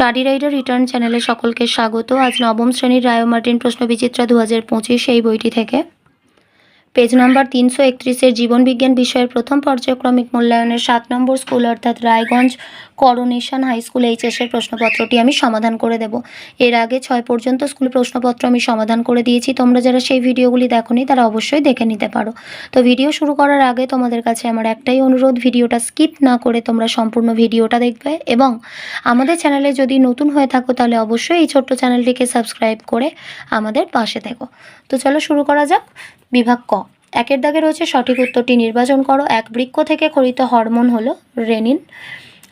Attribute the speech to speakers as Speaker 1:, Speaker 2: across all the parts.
Speaker 1: Study rider return চ্যানেলে সকলকে স্বাগত। আজ নবম শ্রেণীর রায় ও মার্টিন প্রশ্নবিচিত্রা 2025 এই বইটি থেকে পেজ নাম্বার 331 জীবনবিজ্ঞান বিষয়ের প্রথম পর্যায়ক্রমিক মূল্যায়নের 7 নম্বর স্কুল অর্থাৎ Raiganj Coronation high school HS এর প্রশ্নপত্রটি আমি সমাধান করে দেব। এর আগে 6 পর্যন্ত স্কুল প্রশ্নপত্র আমি সমাধান করে দিয়েছি। তোমরা যারা সেই ভিডিওগুলি দেখোনি তারা অবশ্যই দেখে নিতে পারো। তো ভিডিও শুরু করার আগে তোমাদের কাছে আমার একটাই অনুরোধ, ভিডিওটা স্কিপ না করে তোমরা সম্পূর্ণ ভিডিওটা দেখবে এবং আমাদের চ্যানেলে যদি নতুন হয়ে থাকো তাহলে অবশ্যই এই ছোট্ট চ্যানেলটিকে সাবস্ক্রাইব করে আমাদের পাশে থেকো। তো চলো শুরু করা যাক। বিভাগ ক, একের দাগে রয়েছে সঠিক উত্তরটি নির্বাচন করো। এক, বৃক্ষ থেকে খরিত হরমোন হলো রেনিন।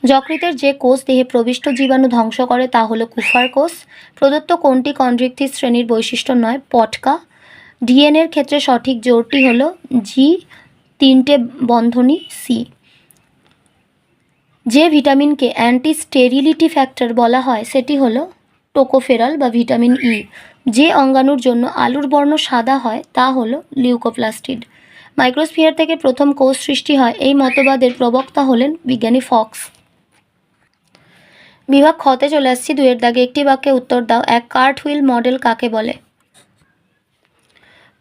Speaker 1: যকৃতের যে কোষ দেহে প্রবিষ্ট জীবাণু ধ্বংস করে তা হলো কুফার কোষ। প্রদত্ত কোনটি কন্ড্রিকথিস শ্রেণীর বৈশিষ্ট্য নয়? পটকা। ডিএনএর ক্ষেত্রে সঠিক জোড়টি হলো জি, 3টে বন্ধনী সি। যে ভিটামিনকে অ্যান্টি স্টেরিলিটি ফ্যাক্টর বলা হয় সেটি হলো টোকোফেরল বা ভিটামিন ই। যে অঙ্গাণুর জন্য আলুর বর্ণ সাদা হয় তা হলো লিউকোপ্লাস্টিড। মাইক্রোস্ফিয়ার থেকে প্রথম কোষ সৃষ্টি হয় এই মতবাদের প্রবক্তা হলেন বিজ্ঞানী ফক্স। বিভাগ খতে চলে আসছি। 2 এর দাগে একটি বাক্যে উত্তর দাও। এক, কার্ট হুইল মডেল কাকে বলে?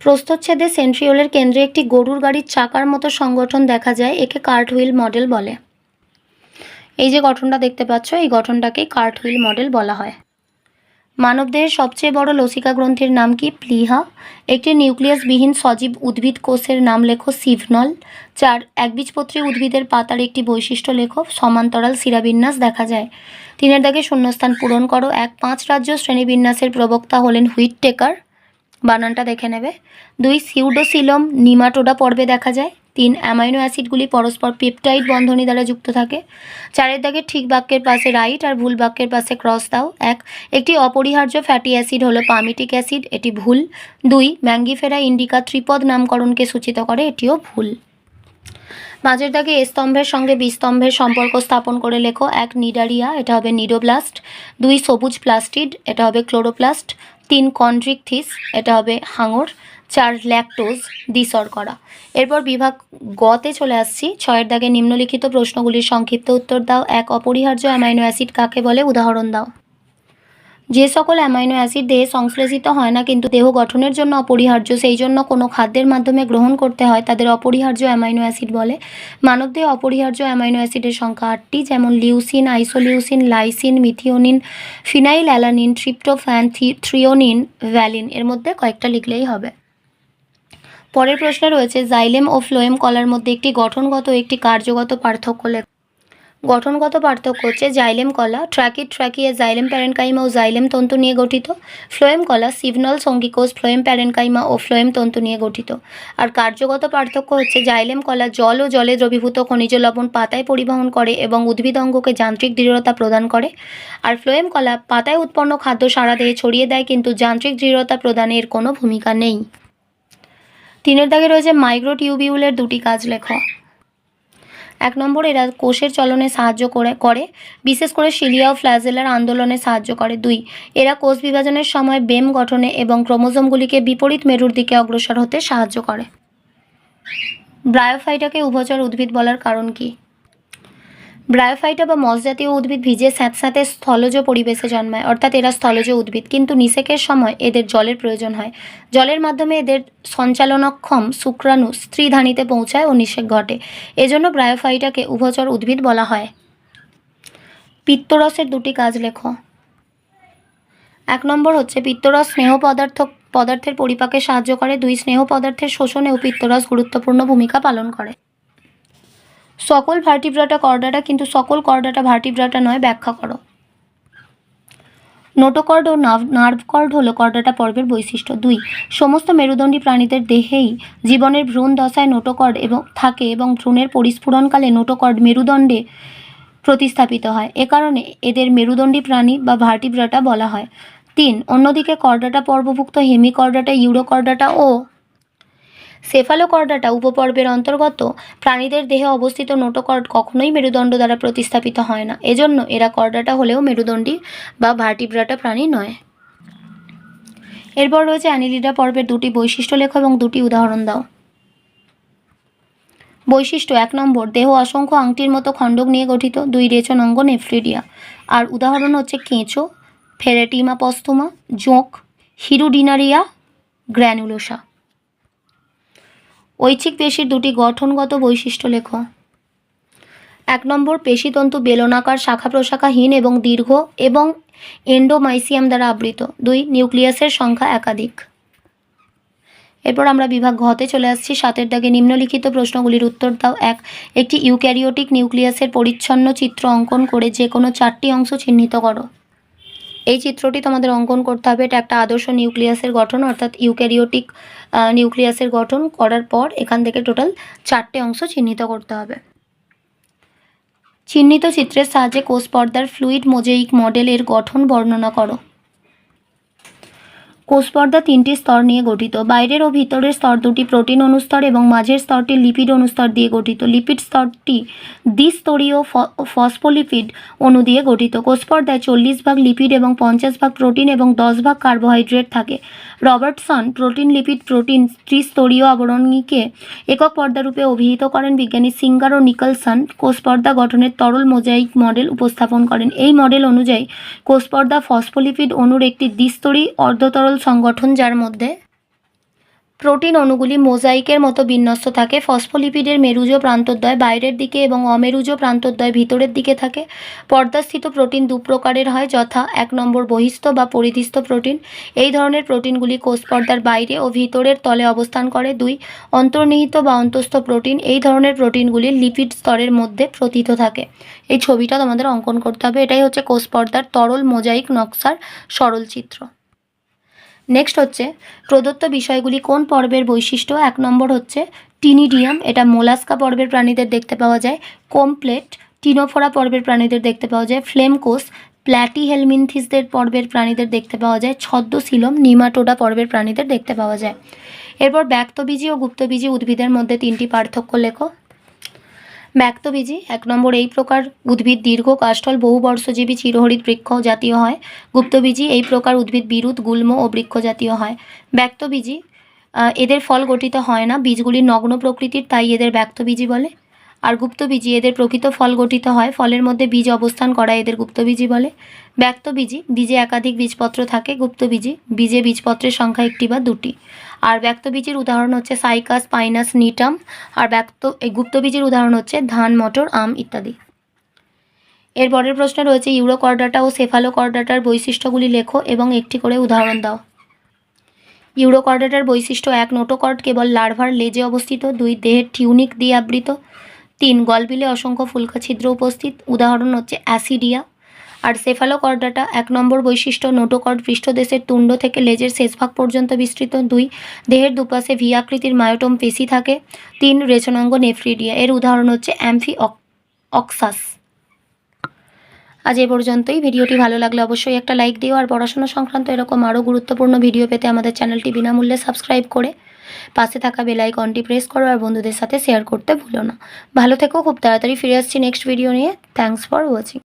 Speaker 1: প্রস্থচ্ছেদে সেন্ট্রিওলের কেন্দ্রে একটি গরুর গাড়ির চাকার মতো সংগঠন দেখা যায়, একে কার্ট হুইল মডেল বলে। এই যে গঠনটা দেখতে পাচ্ছ, এই গঠনটাকে কার্ট হুইল মডেল বলা হয়। মানবদেহের সবচেয়ে বড় লসিকা গ্রন্থির নাম কি? প্লিহা। একটি নিউক্লিয়াসবিহীন সজীব উদ্ভিদ কোষের নাম লেখো। সিভনল। 4, একবীজপত্রী উদ্ভিদের পাতার একটি বৈশিষ্ট্য লেখো। সমান্তরাল শিরাবিন্যাস দেখা যায়। 3 এর দাগে শূন্যস্থান পূরণ করো। 1, 5 রাজ্য শ্রেণীবিন্যাসের প্রবক্তা হলেন হুইটটেকার। বানানটা দেখে নেবে। 2, সিউডোসিলম নিমাটোডা পর্বে দেখা যায়। 3, অ্যামাইনো অ্যাসিডগুলি পরস্পর পেপটাইড বন্ধনী দ্বারা যুক্ত থাকে। 4 এর দাগে ঠিক বাক্যের পাশে রাইট আর ভুল বাক্যের পাশে ক্রস দাও। 1, একটি অপরিহার্য ফ্যাটি অ্যাসিড হলো পামিটিক অ্যাসিড, এটি ভুল। 2, ম্যাঙ্গিফেরা ইন্ডিকা ত্রিপদ নামকরণকে সূচিত করে, এটিও ভুল। 5 এর দাগে এ স্তম্ভের সঙ্গে বি স্তম্ভের সম্পর্ক স্থাপন করে লেখো। 1, নিডারিয়া, এটা হবে নিডোব্লাস্ট। 2, সবুজ প্লাস্টিড, এটা হবে ক্লোরোপ্লাস্ট। 3, কন্ড্রিকথিস, এটা হবে হাঙর। 4, ল্যাকটোজ, দ্বিশর্করা। এরপর বিভাগ গতে চলে আসছি। 6 এর দাগে নিম্নলিখিত প্রশ্নগুলির সংক্ষিপ্ত উত্তর দাও। 1, অপরিহার্য অ্যামাইনো অ্যাসিড কাকে বলে? উদাহরণ দাও। যে সকল অ্যামাইনো অ্যাসিড দেহে সংশ্লেষিত হয় না কিন্তু দেহ গঠনের জন্য অপরিহার্য, সেই জন্য কোনো খাদ্যের মাধ্যমে গ্রহণ করতে হয়, তাদের অপরিহার্য অ্যামাইনো অ্যাসিড বলে। মানবদেহে অপরিহার্য অ্যামাইনো অ্যাসিডের সংখ্যা 8টি, যেমন leucine, isoleucine, lysine, methionine, phenyl alanine, tryptophan, threonine, valine. এর মধ্যে কয়েকটা লিখলেই হবে। পরের প্রশ্নে রয়েছে জাইলেম ও ফ্লোয়েম কলার মধ্যে একটি গঠনগত ও একটি কার্যগত পার্থক্য লেখ। গঠনগত পার্থক্য হচ্ছে জাইলেম কলা ট্র্যাকিড ট্র্যাকিয়া জাইলেম প্যারেনকাইমা ও জাইলেম তন্তু নিয়ে গঠিত। ফ্লোয়েম কলা সিভনল সঙ্গীকোষ ফ্লোয়েম প্যারেনকাইমা ও ফ্লোয়েম তন্তু নিয়ে গঠিত। আর কার্যগত পার্থক্য হচ্ছে জাইলেম কলা জল ও জলে দ্রবীভূত খনিজ লবণ পাতায় পরিবহন করে এবং উদ্ভিদ অঙ্গকে যান্ত্রিক দৃঢ়তা প্রদান করে। আর ফ্লোয়েম কলা পাতায় উৎপন্ন খাদ্য সারা দেহে ছড়িয়ে দেয় কিন্তু যান্ত্রিক দৃঢ়তা প্রদানে এর কোনো ভূমিকা নেই। 3 এর দাগে রয়েছে মাইক্রোটিউবিউলের 2টি কাজ লেখো। 1 নম্বর, এরা কোষের চলনে সাহায্য করে, বিশেষ করে সিলিয়া ও ফ্ল্যাজেলার আন্দোলনে সাহায্য করে। 2, এরা কোষ বিভাজনের সময় বেম গঠনে এবং ক্রোমোজোমগুলিকে বিপরীত মেরুর দিকে অগ্রসর হতে সাহায্য করে। ব্রায়োফাইটাকে উভচর উদ্ভিদ বলার কারণ কি? ব্রায়োফাইটা বা মস জাতীয় উদ্ভিদ ভিজে স্যাঁতস্যাঁতে স্থলজ পরিবেশে জন্মায়, অর্থাৎ এরা স্থলজ উদ্ভিদ, কিন্তু নিষেকের সময় এদের জলের প্রয়োজন হয়। জলের মাধ্যমে এদের সঞ্চালনক্ষম শুক্রাণু স্ত্রীধানীতে পৌঁছায় ও নিষেক ঘটে, এজন্য ব্রায়োফাইটাকে উভচর উদ্ভিদ বলা হয়। পিত্তরসের 2টি কাজ লেখো। 1 নম্বর হচ্ছে পিত্তরস স্নেহ পদার্থের পরিপাকে সাহায্য করে। 2, স্নেহ পদার্থের শোষণেও পিত্তরস গুরুত্বপূর্ণ ভূমিকা পালন করে। সকল ভার্টিব্রাটা কর্ডাটা কিন্তু সকল কর্ডাটা ভার্টিব্রাটা নয়, ব্যাখ্যা করো। নোটোকর্ড ও নার্ভ কর্ড হলো কর্ডাটা পর্বের বৈশিষ্ট্য। 2, সমস্ত মেরুদণ্ডী প্রাণীদের দেহেই জীবনের ভ্রূণ দশায় নোটোকর্ড থাকে এবং ভ্রূণের পরিস্ফুরণকালে নোটোকর্ড মেরুদণ্ডে প্রতিস্থাপিত হয়, এ কারণে এদের মেরুদণ্ডী প্রাণী বা ভার্টিব্রাটা বলা হয়। 3, অন্যদিকে কর্ডাটা পর্বভুক্ত হেমিকর্ডাটা, ইউরোকর্ডাটা ও সেফালোকর্ডাটা উপপর্বের অন্তর্গত প্রাণীদের দেহে অবস্থিত নোটোকর্ড কখনোই মেরুদণ্ড দ্বারা প্রতিস্থাপিত হয় না, এজন্য এরা কর্ডাটা হলেও মেরুদণ্ডী বা ভার্টিব্রাটা প্রাণী নয়। এরপর রয়েছে অ্যানিলিডা পর্বের 2টি বৈশিষ্ট্য লেখো এবং 2টি উদাহরণ দাও। বৈশিষ্ট্য 1 নম্বর, দেহ অসংখ্য আংটির মতো খণ্ডক নিয়ে গঠিত। 2 রেচনাঙ্গ নেফ্রিডিয়া। আর উদাহরণ হচ্ছে কেঁচো, ফেরেটিমা পস্থুমা, জোঁক, হিরুডিনারিয়া, গ্র্যানুলোসা। ঐচ্ছিক পেশির 2টি গঠনগত বৈশিষ্ট্য লেখো। 1 নম্বর, পেশিতন্তু বেলনাকার, শাখা প্রশাখাহীন এবং দীর্ঘ এবং এন্ডোমাইসিয়াম দ্বারা আবৃত। 2 নিউক্লিয়াসের সংখ্যা একাধিক। এরপর আমরা বিভাগ ঘতে চলে আসছি। 7 দাগে নিম্নলিখিত প্রশ্নগুলির উত্তর দাও। 1, একটি ইউক্যারিওটিক নিউক্লিয়াসের পরিচ্ছন্ন চিত্র অঙ্কন করে যে কোনো 4টি অংশ চিহ্নিত করো। এই চিত্রটি তোমাদের অঙ্কন করতে হবে। এটা একটা আদর্শ নিউক্লিয়াসের গঠন, অর্থাৎ ইউক্যারিওটিক নিউক্লিয়াসের গঠন করার পর এখান থেকে টোটাল 4টে অংশ চিহ্নিত করতে হবে। চিহ্নিত চিত্রের সাহায্যে কোষ পর্দার ফ্লুইড মোজাইক মডেলের গঠন বর্ণনা করো। কোষ পর্দা 3টি স্তর নিয়ে গঠিত। বাইরের ও ভিতরের স্তর 2টি প্রোটিন অনুস্তর এবং মাঝের স্তরটি লিপিড অনুস্তর দিয়ে গঠিত। লিপিড স্তরটি দ্বিস্তরীয় ফসফোলিপিড অণু দিয়ে গঠিত। কোষ পর্দায় 40 ভাগ লিপিড এবং 50 ভাগ প্রোটিন এবং 10 ভাগ কার্বোহাইড্রেট থাকে। রবার্টসন প্রোটিন লিপিড প্রোটিন ত্রিস্তরীয় আবরণীকে একক পর্দারূপে অভিহিত করেন। বিজ্ঞানী সিঙ্গার ও নিকলসন কোষ পর্দা গঠনের তরল মোজাইক মডেল উপস্থাপন করেন। এই মডেল অনুযায়ী কোষ পর্দা ফসফোলিপিড অণুর একটি দ্বিস্তরী অর্ধতরল সংগঠন, যার মধ্যে প্রোটিন অণুগুলি মোজাইকের মতো বিন্যস্ত থাকে। ফসফোলিপিডের মেরুজ প্রান্তদ্বয় বাইরের দিকে এবং অমেরুজ প্রান্তদ্বয় ভিতরের দিকে থাকে। পর্দাস্থিত প্রোটিন 2 প্রকারের হয়, যথা 1 নম্বর বহিস্থ বা পরিধিস্থ প্রোটিন। এই ধরনের প্রোটিনগুলি কোষ পর্দার বাইরে ও ভিতরের তলে অবস্থান করে। 2 অন্তর্নিহিত বা অন্তঃস্থ প্রোটিন। এই ধরনের প্রোটিনগুলি লিপিড স্তরের মধ্যে প্রোথিত থাকে। এই ছবিটা তোমাদের অঙ্কন করতে হবে। এটাই হচ্ছে কোষ পর্দার তরল মোজাইক নকশার সরল চিত্র। নেক্সট হচ্ছে প্রদত্ত বিষয়গুলি কোন পর্বের বৈশিষ্ট্য। 1 নম্বর হচ্ছে টিনিডিয়াম, এটা মোলাস্কা পর্বের প্রাণীদের দেখতে পাওয়া যায়। কমপ্লেট টিনোফোরা পর্বের প্রাণীদের দেখতে পাওয়া যায়। ফ্লেম কোষ প্ল্যাটিহেলমিনথিসদের পর্বের প্রাণীদের দেখতে পাওয়া যায়। ছদ্মশিলম নিমাটোডা পর্বের প্রাণীদের দেখতে পাওয়া যায়। এরপর ব্যক্তবীজী ও গুপ্তবীজী উদ্ভিদের মধ্যে 3টি পার্থক্য লেখো। ব্যক্তবীজী 1 নম্বর, এই প্রকার উদ্ভিদ দীর্ঘ কাষ্ঠল বহুবর্ষজীবী চিরহরিৎ বৃক্ষ জাতীয় হয়। গুপ্তবীজী এই প্রকার উদ্ভিদ বিরুৎ গুল্ম ও বৃক্ষ জাতীয় হয়। ব্যক্তবীজী এদের ফল গঠিত হয় না, বীজগুলি নগ্ন প্রকৃতির, তাই এদের ব্যক্তবীজী বলে। আর গুপ্তবীজী এদের প্রকৃত ফল গঠিত হয়, ফলের মধ্যে বীজ অবস্থান করা এদের গুপ্তবীজী বলে। ব্যক্তবীজী বীজে একাধিক বীজপত্র থাকে। গুপ্তবীজী বীজে বীজপত্রের সংখ্যা 1টি বা 2টি। আর ব্যক্তবীজীর উদাহরণ হচ্ছে সাইকাস, পাইনাস, নিটাম। আর গুপ্তবীজীর উদাহরণ হচ্ছে ধান, মটর, আম ইত্যাদি। এর পরের প্রশ্ন রয়েছে ইউরোকর্ডাটা ও সেফালোকর্ডাটার বৈশিষ্ট্যগুলি লেখো এবং একটি করে উদাহরণ দাও। ইউরোকর্ডাটার বৈশিষ্ট্য: 1 নোটোকর্ড কেবল লার্ভার লেজে অবস্থিত। 2 দেহের টিউনিক দিয়ে আবৃত। 3 গলবিলে অসংখ্য ফুলকা ছিদ্র উপস্থিত। উদাহরণ হচ্ছে অ্যাসিডিয়া। আর সেফালোকর্ডাটা 1 নম্বর বৈশিষ্ট্য: নোটোকর্ড পৃষ্ঠদেশের তুণ্ড থেকে লেজের শেষ ভাগ পর্যন্ত বিস্তৃত। 2 দেহের দুপাশে ভি আকৃতির মায়োটম পেশি থাকে। 3 রেচনাঙ্গ নেফ্রিডিয়া। এর উদাহরণ হচ্ছে অ্যাম্ফিঅক্সাস। আজ এ পর্যন্তই। ভিডিওটি ভালো লাগলে অবশ্যই একটা লাইক দিও। আর পড়াশোনা সংক্রান্ত এরকম আরও গুরুত্বপূর্ণ ভিডিও পেতে আমাদের চ্যানেলটি বিনামূল্যে সাবস্ক্রাইব করে পাশে থাকা বেল আইকনটি প্রেস করো আর বন্ধুদের সাথে শেয়ার করতে ভুলো না। ভালো থেকো। খুব তাড়াতাড়ি ফিরে আসছি নেক্সট ভিডিও নিয়ে। Thanks for watching.